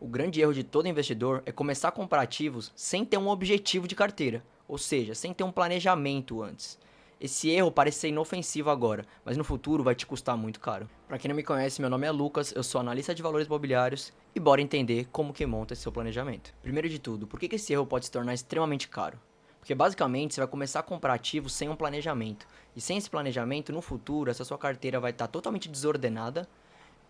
O grande erro de todo investidor é começar a comprar ativos sem ter um objetivo de carteira, ou seja, sem ter um planejamento antes. Esse erro parece ser inofensivo agora, mas no futuro vai te custar muito caro. Para quem não me conhece, meu nome é Lucas, eu sou analista de valores imobiliários e bora entender como que monta esse seu planejamento. Primeiro de tudo, por que esse erro pode se tornar extremamente caro? Porque basicamente você vai começar a comprar ativos sem um planejamento. E sem esse planejamento, no futuro, essa sua carteira vai estar totalmente desordenada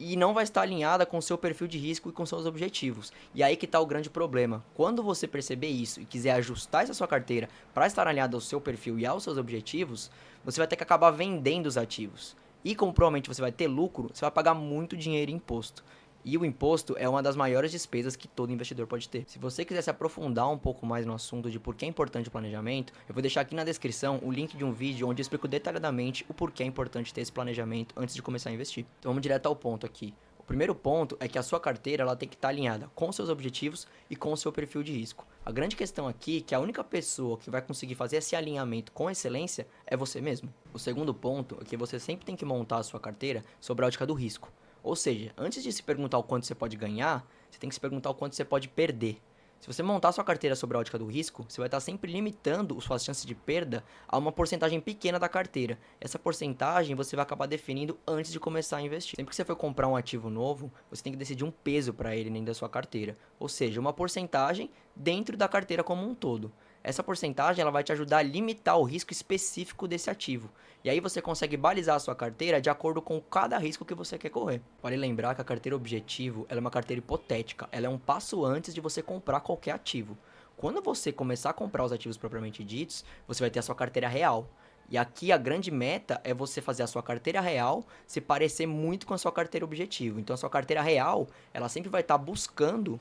e não vai estar alinhada com o seu perfil de risco e com seus objetivos. E aí que está o grande problema. Quando você perceber isso e quiser ajustar essa sua carteira para estar alinhada ao seu perfil e aos seus objetivos, você vai ter que acabar vendendo os ativos. E como provavelmente você vai ter lucro, você vai pagar muito dinheiro em imposto. E o imposto é uma das maiores despesas que todo investidor pode ter. Se você quiser se aprofundar um pouco mais no assunto de por que é importante o planejamento, eu vou deixar aqui na descrição o link de um vídeo onde eu explico detalhadamente o porquê é importante ter esse planejamento antes de começar a investir. Então vamos direto ao ponto aqui. O primeiro ponto é que a sua carteira ela tem que estar alinhada com seus objetivos e com o seu perfil de risco. A grande questão aqui é que a única pessoa que vai conseguir fazer esse alinhamento com excelência é você mesmo. O segundo ponto é que você sempre tem que montar a sua carteira sobre a ótica do risco. Ou seja, antes de se perguntar o quanto você pode ganhar, você tem que se perguntar o quanto você pode perder. Se você montar sua carteira sobre a ótica do risco, você vai estar sempre limitando suas chances de perda a uma porcentagem pequena da carteira. Essa porcentagem você vai acabar definindo antes de começar a investir. Sempre que você for comprar um ativo novo, você tem que decidir um peso para ele dentro da sua carteira. Ou seja, uma porcentagem dentro da carteira como um todo. Essa porcentagem ela vai te ajudar a limitar o risco específico desse ativo. E aí você consegue balizar a sua carteira de acordo com cada risco que você quer correr. Vale lembrar que a carteira objetivo ela é uma carteira hipotética. Ela é um passo antes de você comprar qualquer ativo. Quando você começar a comprar os ativos propriamente ditos, você vai ter a sua carteira real. E aqui a grande meta é você fazer a sua carteira real se parecer muito com a sua carteira objetivo. Então a sua carteira real, ela sempre vai estar buscando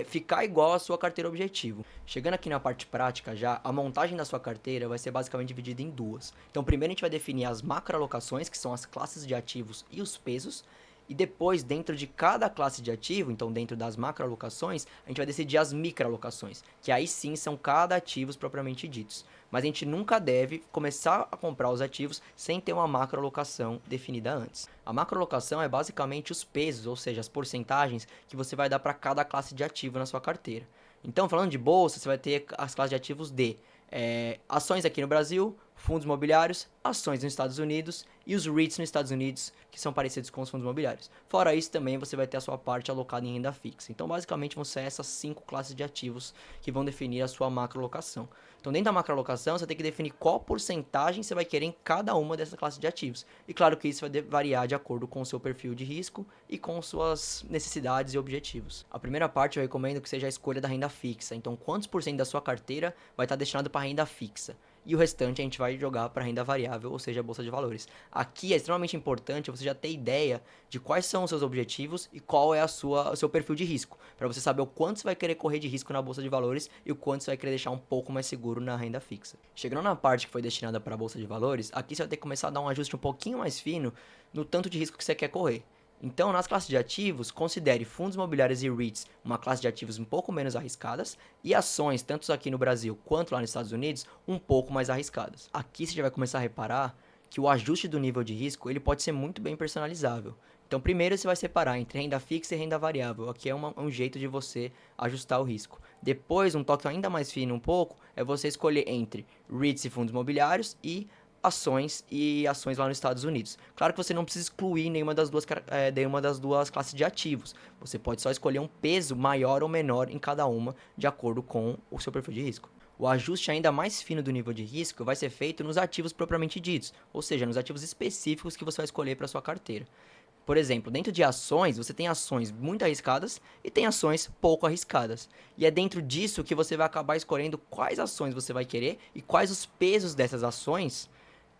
ficar igual à sua carteira objetivo. Chegando aqui na parte prática já, a montagem da sua carteira vai ser basicamente dividida em duas. Então primeiro a gente vai definir as macroalocações, que são as classes de ativos e os pesos. E depois, dentro de cada classe de ativo, então dentro das macroalocações, a gente vai decidir as microalocações, que aí sim são cada ativos propriamente ditos. Mas a gente nunca deve começar a comprar os ativos sem ter uma macroalocação definida antes. A macroalocação é basicamente os pesos, ou seja, as porcentagens que você vai dar para cada classe de ativo na sua carteira. Então, falando de bolsa, você vai ter as classes de ativos de ações aqui no Brasil, fundos imobiliários, ações nos Estados Unidos e os REITs nos Estados Unidos, que são parecidos com os fundos imobiliários. Fora isso, também você vai ter a sua parte alocada em renda fixa. Então, basicamente, vão ser essas 5 classes de ativos que vão definir a sua macroalocação. Então, dentro da macroalocação, você tem que definir qual porcentagem você vai querer em cada uma dessas classes de ativos. E claro que isso vai variar de acordo com o seu perfil de risco e com suas necessidades e objetivos. A primeira parte eu recomendo que seja a escolha da renda fixa. Então, quantos por cento da sua carteira vai estar destinado para renda fixa? E o restante a gente vai jogar para renda variável, ou seja, a bolsa de valores. Aqui é extremamente importante você já ter ideia de quais são os seus objetivos e qual é o seu perfil de risco, para você saber o quanto você vai querer correr de risco na bolsa de valores e o quanto você vai querer deixar um pouco mais seguro na renda fixa. Chegando na parte que foi destinada para a bolsa de valores, aqui você vai ter que começar a dar um ajuste um pouquinho mais fino no tanto de risco que você quer correr. Então, nas classes de ativos, considere fundos imobiliários e REITs uma classe de ativos um pouco menos arriscadas e ações, tanto aqui no Brasil quanto lá nos Estados Unidos, um pouco mais arriscadas. Aqui você já vai começar a reparar que o ajuste do nível de risco ele pode ser muito bem personalizável. Então, primeiro você vai separar entre renda fixa e renda variável. Aqui é um jeito de você ajustar o risco. Depois, um toque ainda mais fino um pouco, é você escolher entre REITs e fundos imobiliários e ações lá nos Estados Unidos. Claro que você não precisa excluir nenhuma das duas classes de ativos. Você pode só escolher um peso maior ou menor em cada uma, de acordo com o seu perfil de risco. O ajuste ainda mais fino do nível de risco vai ser feito nos ativos propriamente ditos, ou seja, nos ativos específicos que você vai escolher para sua carteira. Por exemplo, dentro de ações, você tem ações muito arriscadas e tem ações pouco arriscadas. E é dentro disso que você vai acabar escolhendo quais ações você vai querer e quais os pesos dessas ações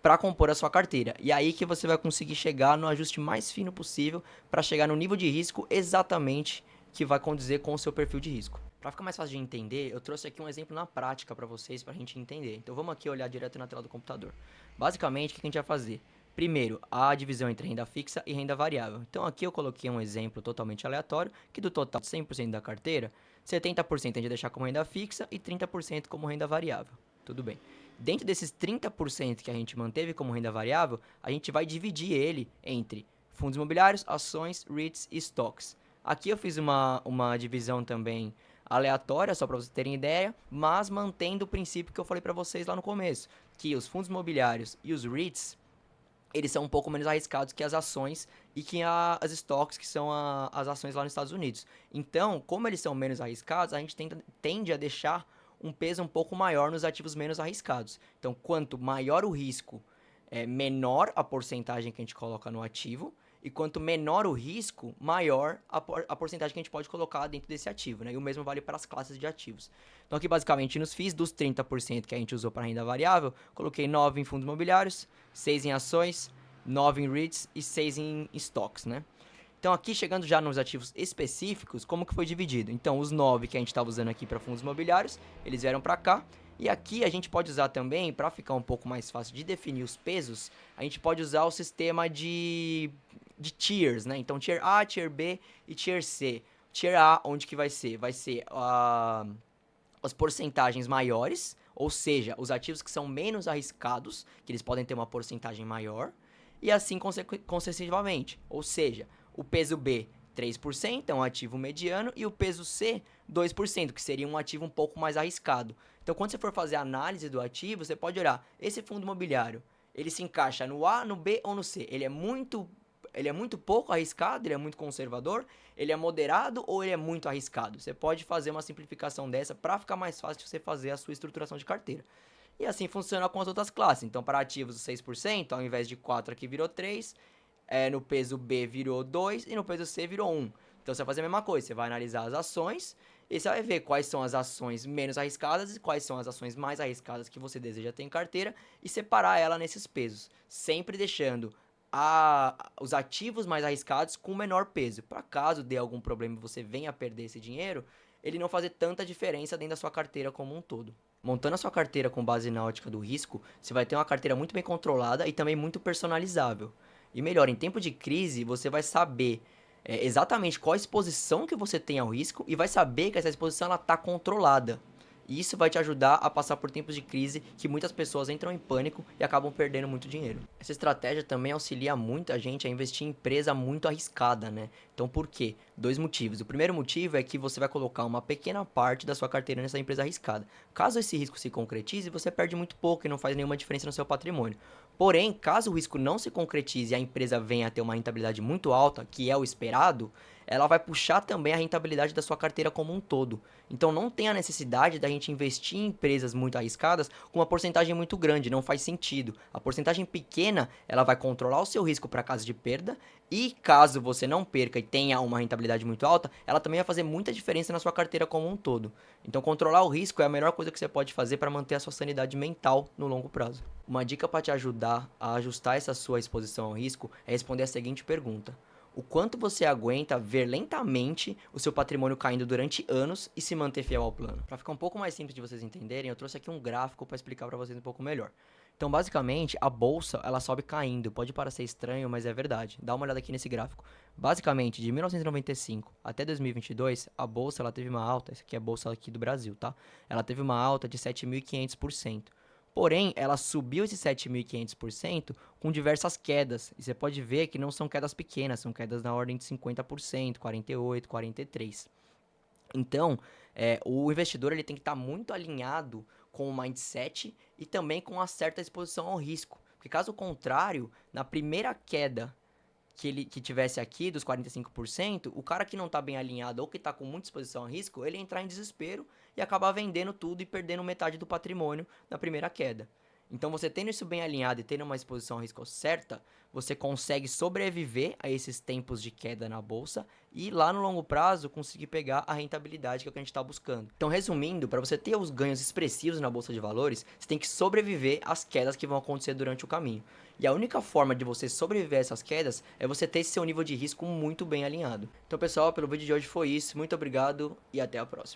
para compor a sua carteira. E aí que você vai conseguir chegar no ajuste mais fino possível para chegar no nível de risco exatamente que vai condizer com o seu perfil de risco. Para ficar mais fácil de entender, eu trouxe aqui um exemplo na prática para vocês, para a gente entender. Então vamos aqui olhar direto na tela do computador. Basicamente, o que a gente vai fazer? Primeiro, a divisão entre renda fixa e renda variável. Então aqui eu coloquei um exemplo totalmente aleatório, que do total de 100% da carteira, 70% a gente vai deixar como renda fixa e 30% como renda variável. Tudo bem. Dentro desses 30% que a gente manteve como renda variável, a gente vai dividir ele entre fundos imobiliários, ações, REITs e stocks. Aqui eu fiz uma divisão também aleatória, só para vocês terem ideia, mas mantendo o princípio que eu falei para vocês lá no começo, que os fundos imobiliários e os REITs, eles são um pouco menos arriscados que as ações e que as stocks, que são as ações lá nos Estados Unidos. Então, como eles são menos arriscados, a gente tende a deixar um peso um pouco maior nos ativos menos arriscados. Então, quanto maior o risco, menor a porcentagem que a gente coloca no ativo, e quanto menor o risco, maior a porcentagem que a gente pode colocar dentro desse ativo, né? E o mesmo vale para as classes de ativos. Então aqui basicamente nos FIIs, dos 30% que a gente usou para renda variável, coloquei 9 em fundos imobiliários, 6 em ações, 9 em REITs e 6 em stocks, né? Então aqui chegando já nos ativos específicos, como que foi dividido? Então os 9 que a gente estava usando aqui para fundos imobiliários, eles vieram para cá. E aqui a gente pode usar também, para ficar um pouco mais fácil de definir os pesos, a gente pode usar o sistema de tiers, né? Então tier A, tier B e tier C. Tier A, onde que vai ser? Vai ser as porcentagens maiores, ou seja, os ativos que são menos arriscados, que eles podem ter uma porcentagem maior, e assim consecutivamente. Ou seja, o peso B, 3%, é um ativo mediano, e o peso C, 2%, que seria um ativo um pouco mais arriscado. Então, quando você for fazer a análise do ativo, você pode olhar, esse fundo imobiliário, ele se encaixa no A, no B ou no C? Ele é muito pouco arriscado, ele é muito conservador, ele é moderado ou ele é muito arriscado? Você pode fazer uma simplificação dessa para ficar mais fácil de você fazer a sua estruturação de carteira. E assim funciona com as outras classes. Então, para ativos 6%, ao invés de 4 aqui virou 3, no peso B virou 2 e no peso C virou 1. Então, você vai fazer a mesma coisa, você vai analisar as ações e você vai ver quais são as ações menos arriscadas e quais são as ações mais arriscadas que você deseja ter em carteira e separar ela nesses pesos, sempre deixando os ativos mais arriscados com menor peso. Para caso dê algum problema e você venha a perder esse dinheiro, ele não fazer tanta diferença dentro da sua carteira como um todo. Montando a sua carteira com base na ótica do risco, você vai ter uma carteira muito bem controlada e também muito personalizável. E melhor, em tempo de crise, você vai saber exatamente qual a exposição que você tem ao risco e vai saber que essa exposição está controlada. E isso vai te ajudar a passar por tempos de crise que muitas pessoas entram em pânico e acabam perdendo muito dinheiro. Essa estratégia também auxilia muito a gente a investir em empresa muito arriscada, né? Então por quê? Dois motivos. O primeiro motivo é que você vai colocar uma pequena parte da sua carteira nessa empresa arriscada. Caso esse risco se concretize, você perde muito pouco e não faz nenhuma diferença no seu patrimônio. Porém, caso o risco não se concretize e a empresa venha a ter uma rentabilidade muito alta, que é o esperado, ela vai puxar também a rentabilidade da sua carteira como um todo. Então não tem a necessidade da gente investir em empresas muito arriscadas com uma porcentagem muito grande, não faz sentido. A porcentagem pequena, ela vai controlar o seu risco para caso de perda e caso você não perca e tenha uma rentabilidade muito alta, ela também vai fazer muita diferença na sua carteira como um todo. Então controlar o risco é a melhor coisa que você pode fazer para manter a sua sanidade mental no longo prazo. Uma dica para te ajudar a ajustar essa sua exposição ao risco é responder a seguinte pergunta: o quanto você aguenta ver lentamente o seu patrimônio caindo durante anos e se manter fiel ao plano? Para ficar um pouco mais simples de vocês entenderem, eu trouxe aqui um gráfico para explicar para vocês um pouco melhor. Então, basicamente, a bolsa, ela sobe caindo. Pode parecer estranho, mas é verdade. Dá uma olhada aqui nesse gráfico. Basicamente, de 1995 até 2022, a bolsa ela teve uma alta, essa aqui é a bolsa aqui do Brasil, tá? Ela teve uma alta de 7.500%. Porém, ela subiu esse 7.500% com diversas quedas. E você pode ver que não são quedas pequenas, são quedas na ordem de 50%, 48%, 43%. Então, o investidor ele tem que estar muito alinhado com o mindset e também com uma certa exposição ao risco. Porque caso contrário, na primeira queda que tivesse aqui, dos 45%, o cara que não tá bem alinhado ou que tá com muita exposição a risco, ele entrar em desespero e acabar vendendo tudo e perdendo metade do patrimônio na primeira queda. Então, você tendo isso bem alinhado e tendo uma exposição a risco certa, você consegue sobreviver a esses tempos de queda na bolsa e lá no longo prazo conseguir pegar a rentabilidade que é o que a gente está buscando. Então, resumindo, para você ter os ganhos expressivos na bolsa de valores, você tem que sobreviver às quedas que vão acontecer durante o caminho. E a única forma de você sobreviver a essas quedas é você ter esse seu nível de risco muito bem alinhado. Então, pessoal, pelo vídeo de hoje foi isso. Muito obrigado e até a próxima.